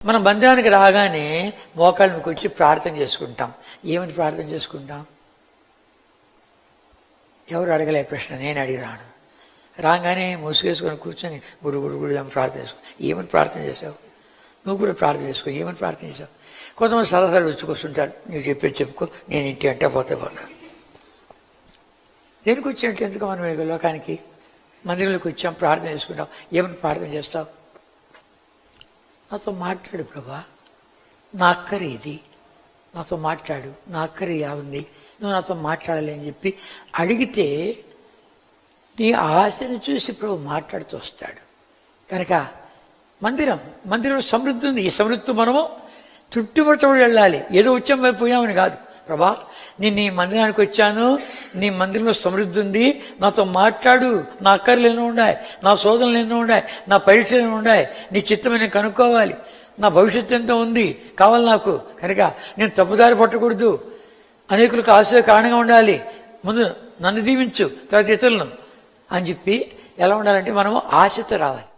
మనం మందిరానికి రాగానే మోకాళ్ళ మీకు వచ్చి ప్రార్థన చేసుకుంటాం. ఏమని ప్రార్థన చేసుకుంటాం? ఎవరు అడగలే ప్రశ్న, నేను అడిగాను. రాగానే ముసుగేసుకొని కూర్చొని గుడి గుడి గుడి అని ప్రార్థన చేసుకో. ఏమని ప్రార్థన చేసావు? నువ్వు కూడా ప్రార్థన చేసుకో. ఏమని ప్రార్థన చేసావు? కొంతమంది సరదాలు వచ్చుకొస్తుంటారు, నువ్వు చెప్పేది చెప్పుకో, నేను ఇంటి అంటే పోతా. దేనికి వచ్చినట్టు? ఎందుకు మనం ఈ లోకానికి మందిరంలోకి వచ్చాం, ప్రార్థన చేసుకుంటాం. ఏమని ప్రార్థన చేస్తావు? నాతో మాట్లాడు ప్రభా, నా అక్కర ఇది, నాతో మాట్లాడు, నా అక్కర ఇలా ఉంది, నువ్వు నాతో మాట్లాడాలి అని చెప్పి అడిగితే నీ ఆశను చూసి ప్రభు మాట్లాడుతూ వస్తాడు. కనుక మందిరం సమృద్ధి ఉంది. ఈ సమృద్ధి మనము చుట్టుపక్కల వెళ్ళాలి. ఏదో వచ్చాం పోయామని కాదు. ప్రభా, నేను నీ మందిరానికి వచ్చాను, నీ మందిరంలో సమృద్ధి ఉంది, నాతో మాట్లాడు, నా అక్కర్లు ఎన్నో ఉన్నాయి, నా శోధనలు ఎన్నో ఉన్నాయి, నా పరీక్షలు ఎన్నో ఉన్నాయి, నీ చిత్తం నేను కనుక్కోవాలి, నా భవిష్యత్తు ఎంతో ఉంది కావాలి నాకు. కనుక నేను తప్పుదారి పట్టకూడదు, అనేకులకు ఆశ కారణంగా ఉండాలి. ముందు నన్ను దీవించు, తర్వాత ఇతరులను అని చెప్పి ఎలా ఉండాలంటే మనము ఆశతో రావాలి.